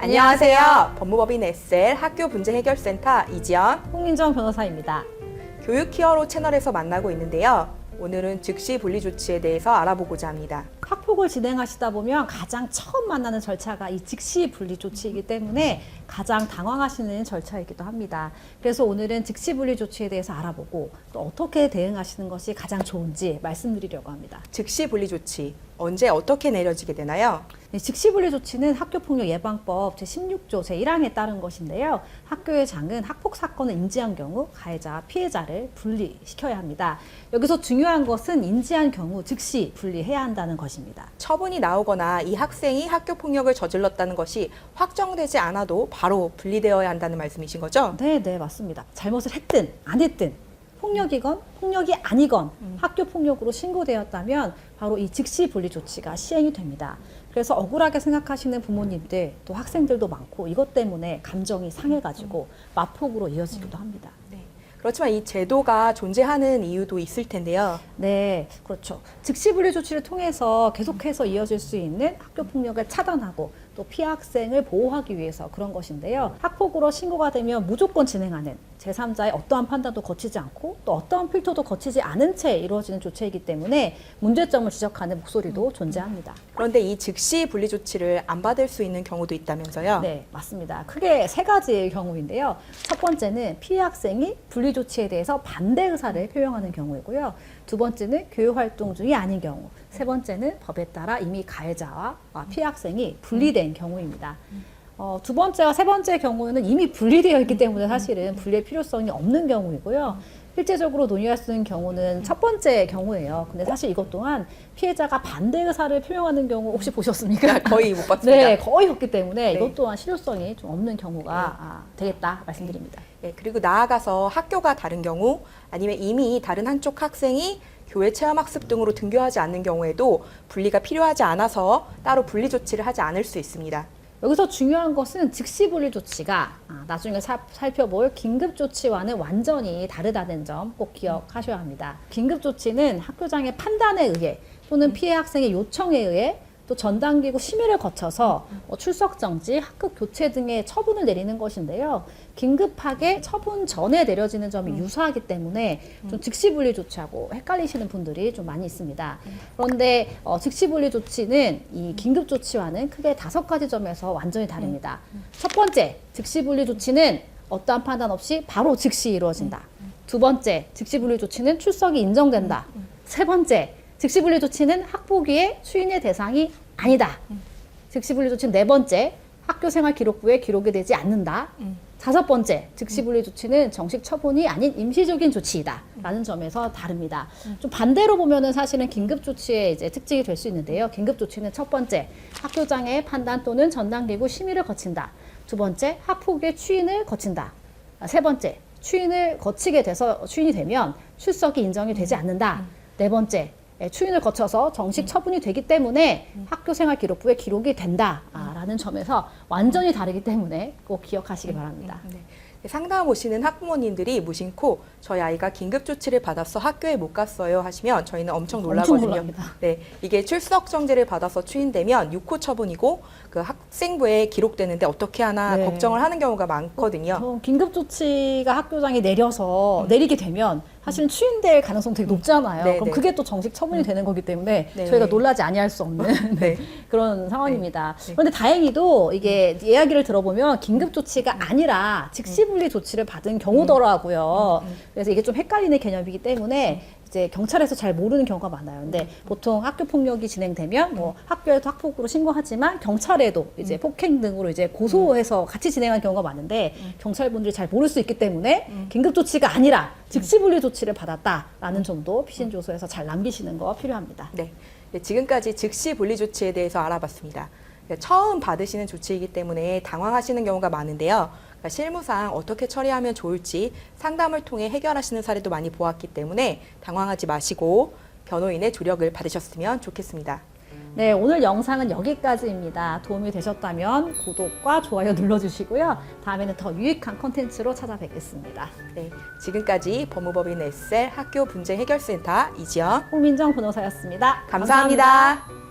안녕하세요. 법무법인 SL 학교분쟁해결센터 이지연, 홍민정 변호사입니다. 교육 히어로 채널에서 만나고 있는데요. 오늘은 즉시 분리 조치에 대해서 알아보고자 합니다. 학폭을 진행하시다 보면 가장 처음 만나는 절차가 이 즉시 분리 조치이기 때문에 가장 당황하시는 절차이기도 합니다. 그래서 오늘은 즉시 분리 조치에 대해서 알아보고 또 어떻게 대응하시는 것이 가장 좋은지 말씀드리려고 합니다. 즉시 분리 조치, 언제 어떻게 내려지게 되나요? 즉시 분리 조치는 학교폭력 예방법 제16조 제1항에 따른 것인데요. 학교의 장은 학폭 사건을 인지한 경우 가해자와 피해자를 분리시켜야 합니다. 여기서 중요한 것은 인지한 경우 즉시 분리해야 한다는 것입니다. 처분이 나오거나 이 학생이 학교 폭력을 저질렀다는 것이 확정되지 않아도 바로 분리되어야 한다는 말씀이신 거죠? 네, 맞습니다. 잘못을 했든 안 했든 폭력이건 폭력이 아니건 학교 폭력으로 신고되었다면 바로 이 즉시 분리 조치가 시행이 됩니다. 그래서 억울하게 생각하시는 부모님들 또 학생들도 많고 이것 때문에 감정이 상해가지고 마폭으로 이어지기도 합니다. 그렇지만 이 제도가 존재하는 이유도 있을 텐데요. 네, 그렇죠. 즉시 분리 조치를 통해서 계속해서 이어질 수 있는 학교 폭력을 차단하고 또 피해 학생을 보호하기 위해서 그런 것인데요. 학폭으로 신고가 되면 무조건 진행하는 제3자의 어떠한 판단도 거치지 않고 또 어떠한 필터도 거치지 않은 채 이루어지는 조치이기 때문에 문제점을 지적하는 목소리도 존재합니다. 그런데 이 즉시 분리 조치를 안 받을 수 있는 경우도 있다면서요? 네, 맞습니다. 크게 세 가지의 경우인데요. 첫 번째는 피해 학생이 분리 조치에 대해서 반대 의사를 표명하는 경우이고요. 두 번째는 교육 활동 중이 아닌 경우. 세 번째는 법에 따라 이미 가해자와 피해 학생이 분리된 경우입니다. 두 번째와 세 번째 경우에는 이미 분리되어 있기 때문에 사실은 분리의 필요성이 없는 경우이고요. 실제적으로 논의할 수 있는 경우는 첫 번째 경우예요. 근데 사실 이것 또한 피해자가 반대 의사를 표명하는 경우 혹시 보셨습니까? 거의 못 봤습니다. 네, 거의 없기 때문에 네. 이것 또한 실효성이 좀 없는 경우가 되겠다 말씀드립니다. 네, 그리고 나아가서 학교가 다른 경우 아니면 이미 다른 한쪽 학생이 교회 체험학습 등으로 등교하지 않는 경우에도 분리가 필요하지 않아서 따로 분리 조치를 하지 않을 수 있습니다. 여기서 중요한 것은 즉시 분리 조치가 나중에 살펴볼 긴급 조치와는 완전히 다르다는 점 꼭 기억하셔야 합니다. 긴급 조치는 학교장의 판단에 의해 또는 피해 학생의 요청에 의해 또 전담기구 심의를 거쳐서 출석 정지, 학급 교체 등의 처분을 내리는 것인데요. 긴급하게 처분 전에 내려지는 점이 유사하기 때문에 좀 즉시 분리 조치하고 헷갈리시는 분들이 좀 많이 있습니다. 그런데 즉시 분리 조치는 이 긴급 조치와는 크게 5가지 점에서 완전히 다릅니다. 첫 번째, 즉시 분리 조치는 어떠한 판단 없이 바로 즉시 이루어진다. 두 번째, 즉시 분리 조치는 출석이 인정된다. 세 번째, 즉시 분리 조치는 학폭위의 추인의 대상이 아니다. 즉시 분리 조치는 네 번째, 학교생활기록부에 기록이 되지 않는다. 다섯 번째, 즉시 분리 조치는 정식 처분이 아닌 임시적인 조치이다. 라는 점에서 다릅니다. 좀 반대로 보면은 사실은 긴급 조치의 이제 특징이 될 수 있는데요. 긴급 조치는 첫 번째, 학교장의 판단 또는 전담기구 심의를 거친다. 두 번째, 학폭위의 추인을 거친다. 세 번째, 추인을 거치게 돼서 추인이 되면 출석이 인정이 되지 않는다. 네 번째, 추인을 거쳐서 정식 처분이 되기 때문에 학교생활기록부에 기록이 된다라는 점에서 완전히 다르기 때문에 꼭 기억하시기 바랍니다. 상담 오시는 학부모님들이 무심코 저희 아이가 긴급 조치를 받아서 학교에 못 갔어요 하시면 저희는 엄청 놀라거든요. 놀랍니다. 네, 이게 출석 정지를 받아서 추인되면 6호 처분이고 그 학생부에 기록되는데 어떻게 하나 네. 걱정을 하는 경우가 많거든요. 긴급 조치가 학교장이 내리게 되면 사실은 추인될 가능성이 되게 높잖아요. 네, 그럼 네. 그게 또 정식 처분이 되는 거기 때문에 네. 저희가 놀라지 아니할 수 없는 네. 그런 상황입니다. 네. 그런데 다행히도 이게 이야기를 들어보면 긴급 조치가 아니라 즉시 분리 조치를 받은 경우더라고요. 그래서 이게 좀 헷갈리는 개념이기 때문에 이제 경찰에서 잘 모르는 경우가 많아요. 근데 보통 학교 폭력이 진행되면 뭐 학교에도 학폭으로 신고하지만 경찰에도 이제 폭행 등으로 이제 고소해서 같이 진행하는 경우가 많은데 경찰분들이 잘 모를 수 있기 때문에 긴급 조치가 아니라 즉시 분리 조치를 받았다라는 점도 피신 조서에서 잘 남기시는 거 필요합니다. 네, 지금까지 즉시 분리 조치에 대해서 알아봤습니다. 처음 받으시는 조치이기 때문에 당황하시는 경우가 많은데요. 실무상 어떻게 처리하면 좋을지 상담을 통해 해결하시는 사례도 많이 보았기 때문에 당황하지 마시고 변호인의 조력을 받으셨으면 좋겠습니다. 네, 오늘 영상은 여기까지입니다. 도움이 되셨다면 구독과 좋아요 눌러주시고요. 다음에는 더 유익한 콘텐츠로 찾아뵙겠습니다. 네, 지금까지 법무법인 SL 학교 분쟁해결센터 이지연 홍민정 변호사였습니다. 감사합니다.